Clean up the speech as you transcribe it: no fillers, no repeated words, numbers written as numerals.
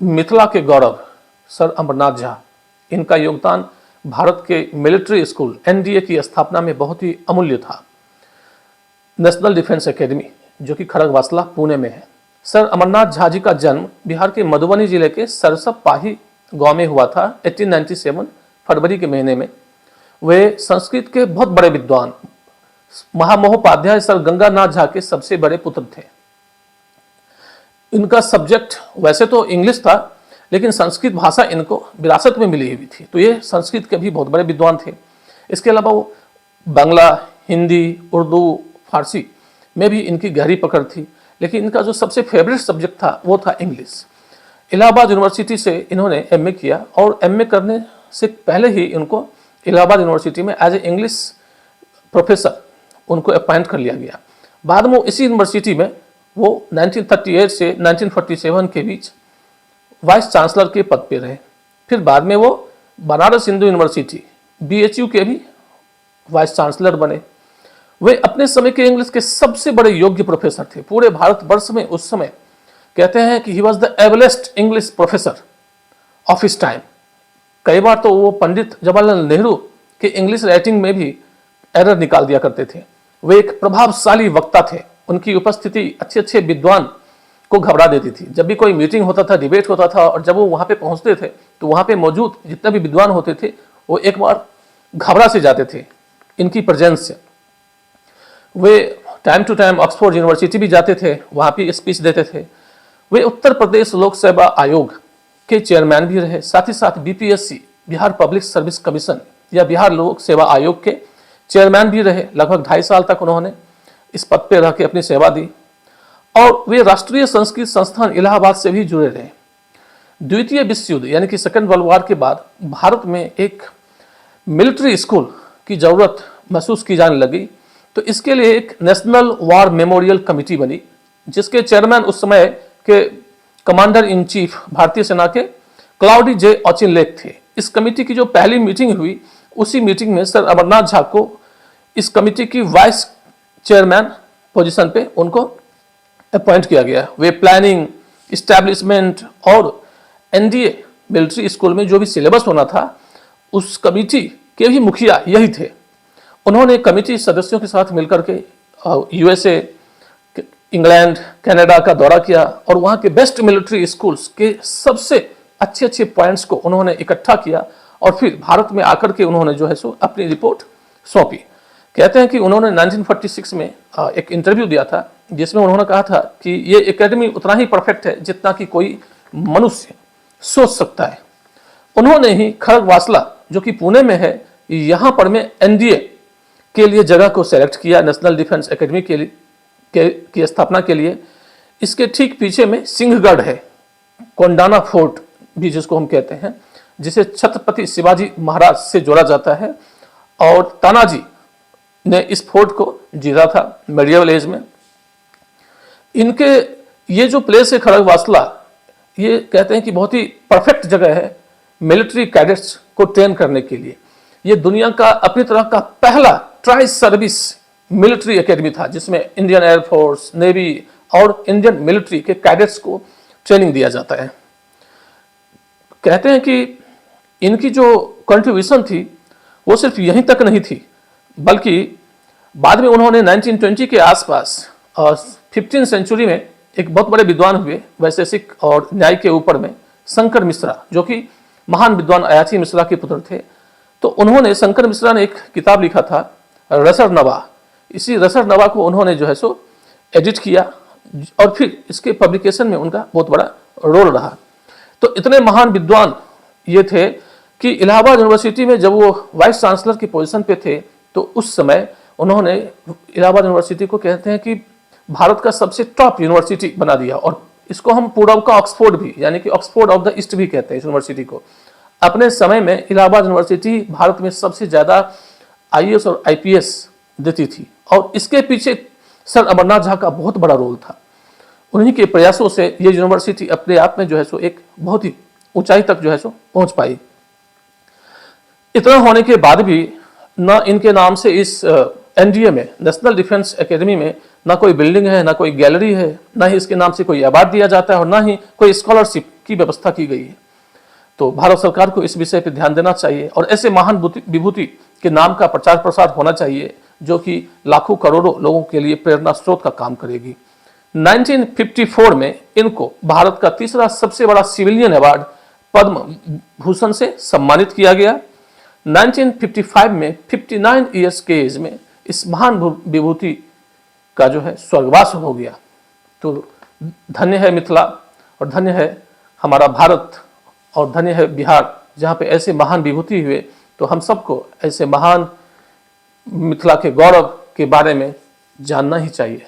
मिथिला के गौरव सर अमरनाथ झा, इनका योगदान भारत के मिलिट्री स्कूल एनडीए की स्थापना में बहुत ही अमूल्य था। नेशनल डिफेंस एकेडमी जो कि खड़गवासला पुणे में है। सर अमरनाथ झा जी का जन्म बिहार के मधुबनी जिले के सरसप पाही गांव में हुआ था 1897 फरवरी के महीने में। वे संस्कृत के बहुत बड़े विद्वान महामहोपाध्याय सर गंगानाथ झा के सबसे बड़े पुत्र थे। इनका सब्जेक्ट वैसे तो इंग्लिश था, लेकिन संस्कृत भाषा इनको विरासत में मिली हुई थी, तो ये संस्कृत के भी बहुत बड़े विद्वान थे। इसके अलावा वो बांग्ला, हिंदी, उर्दू, फारसी में भी इनकी गहरी पकड़ थी, लेकिन इनका जो सबसे फेवरेट सब्जेक्ट था वो था इंग्लिश। इलाहाबाद यूनिवर्सिटी से इन्होंने एमए किया और एमए करने से पहले ही इनको इलाहाबाद यूनिवर्सिटी में एज ए इंग्लिश प्रोफेसर उनको अपॉइंट कर लिया गया। बाद में इसी यूनिवर्सिटी में वो 1938 से 1947 के बीच वाइस चांसलर के पद पे रहे। फिर बाद में वो बनारस हिंदू यूनिवर्सिटी BHU के भी वाइस चांसलर बने। वे अपने समय के इंग्लिश के सबसे बड़े योग्य प्रोफेसर थे। पूरे भारतवर्ष में उस समय कहते हैं कि he was the ablest English professor of his time. कई बार तो वो पंडित जवाहरलाल नेहरू के इंग्लिश राइटिंग में भी एरर निकाल दिया करते थे। वे एक प्रभावशाली वक्ता थे। उनकी उपस्थिति अच्छे अच्छे विद्वान को घबरा देती थी। जब भी कोई मीटिंग होता था, डिबेट होता था, और जब वो वहाँ पे पहुँचते थे तो वहाँ पे मौजूद जितने भी विद्वान होते थे वो एक बार घबरा से जाते थे इनकी प्रेजेंस से। वे time to time Oxford University भी जाते थे, वहाँ पे स्पीच देते थे। वे उत्तर प्रदेश लोक सेवा आयोग के चेयरमैन भी रहे। साथ ही साथ BPSC Bihar public service commission या बिहार लोक सेवा आयोग के चेयरमैन भी रहे। लगभग 2.5 साल तक उन्होंने इस पद पर रह के अपनी सेवा दी। और वे राष्ट्रीय संस्कृत संस्थान इलाहाबाद से भी जुड़े रहे। द्वितीय विश्व युद्ध यानी कि सेकेंड वर्ल्ड वॉर के बाद भारत में एक मिलिट्री स्कूल की जरूरत महसूस की जाने लगी, तो इसके लिए एक नेशनल वॉर मेमोरियल कमेटी बनी, जिसके चेयरमैन उस समय के कमांडर इन चीफ भारतीय सेना के क्लाउडी J. ऑचिनलेक थे। इस कमेटी की जो पहली मीटिंग हुई, उसी मीटिंग में सर अमरनाथ झा को इस कमेटी की वाइस चेयरमैन पोजीशन पे उनको अपॉइंट किया गया। वे प्लानिंग, इस्टेब्लिशमेंट और एनडीए मिलिट्री स्कूल में जो भी सिलेबस होना था, उस कमेटी के भी मुखिया यही थे। उन्होंने कमेटी सदस्यों के साथ मिलकर के USA, इंग्लैंड, कनाडा का दौरा किया और वहाँ के बेस्ट मिलिट्री स्कूल्स के सबसे अच्छे अच्छे पॉइंट्स को उन्होंने इकट्ठा किया और फिर भारत में आकर के उन्होंने जो है सो अपनी रिपोर्ट सौंपी। कहते हैं कि उन्होंने 1946 में एक इंटरव्यू दिया था, जिसमें उन्होंने कहा था कि ये एकेडमी उतना ही परफेक्ट है जितना कि कोई मनुष्य सोच सकता है। उन्होंने ही खड़गवासला जो कि पुणे में है, यहाँ पर में एनडीए के लिए जगह को सेलेक्ट किया नेशनल डिफेंस एकेडमी के लिए की स्थापना के लिए। इसके ठीक पीछे में सिंहगढ़ है, कोंडाना फोर्ट भी जिसको हम कहते हैं, जिसे छत्रपति शिवाजी महाराज से जोड़ा जाता है। और तानाजी ने इस फोर्ट को जीता था मेडिएवल एज में। इनके ये जो प्लेस है खड़गवासला, ये कहते हैं कि बहुत ही परफेक्ट जगह है मिलिट्री कैडेट्स को ट्रेन करने के लिए। ये दुनिया का अपनी तरह का पहला ट्राई सर्विस मिलिट्री एकेडमी था, जिसमें इंडियन एयरफोर्स, नेवी और इंडियन मिलिट्री के कैडेट्स को ट्रेनिंग दिया जाता है। कहते हैं कि इनकी जो कंट्रीब्यूशन थी वो सिर्फ यहीं तक नहीं थी, बल्कि बाद में उन्होंने 1920 के आसपास 15वीं सेंचुरी में एक बहुत बड़े विद्वान हुए वैशेषिक और न्याय के ऊपर में, शंकर मिश्रा, जो कि महान विद्वान अयाची मिश्रा के पुत्र थे। तो उन्होंने, शंकर मिश्रा ने एक किताब लिखा था रसर नवा। इसी रसर नवा को उन्होंने जो है सो एडिट किया और फिर इसके पब्लिकेशन में उनका बहुत बड़ा रोल रहा। तो इतने महान विद्वान ये थे कि इलाहाबाद यूनिवर्सिटी में जब वो वाइस चांसलर की पोजीशन पे थे, तो उस समय उन्होंने इलाहाबाद यूनिवर्सिटी को कहते हैं कि भारत का सबसे टॉप यूनिवर्सिटी बना दिया। और इसको हम पूर्व का ऑक्सफोर्ड भी, यानी कि ऑक्सफोर्ड ऑफ द ईस्ट भी कहते हैं इस यूनिवर्सिटी को। अपने समय में इलाहाबाद यूनिवर्सिटी भारत में सबसे ज़्यादा IAS और IPS देती थी, और इसके पीछे सर अमरनाथ झा का बहुत बड़ा रोल था। उन्हीं के प्रयासों से ये यूनिवर्सिटी अपने आप में जो है सो एक बहुत ही ऊंचाई तक जो है सो पहुंच पाई। इतना होने के बाद भी ना इनके नाम से इस एनडीए में, नेशनल डिफेंस एकेडमी में, ना कोई बिल्डिंग है, ना कोई गैलरी है, ना ही इसके नाम से कोई अवार्ड दिया जाता है और ना ही कोई स्कॉलरशिप की व्यवस्था की गई है। तो भारत सरकार को इस विषय पर ध्यान देना चाहिए और ऐसे महान विभूति के नाम का प्रचार प्रसार होना चाहिए जो कि लाखों करोड़ों लोगों के लिए प्रेरणा स्रोत का काम करेगी। 1954 में इनको भारत का तीसरा सबसे बड़ा सिविलियन अवार्ड पद्म भूषण से सम्मानित किया गया। 1955 में 59 ईयर्स के एज में इस महान विभूति का जो है स्वर्गवास हो गया। तो धन्य है मिथिला और धन्य है हमारा भारत और धन्य है बिहार, जहाँ पे ऐसे महान विभूति हुए। तो हम सबको ऐसे महान मिथिला के गौरव के बारे में जानना ही चाहिए।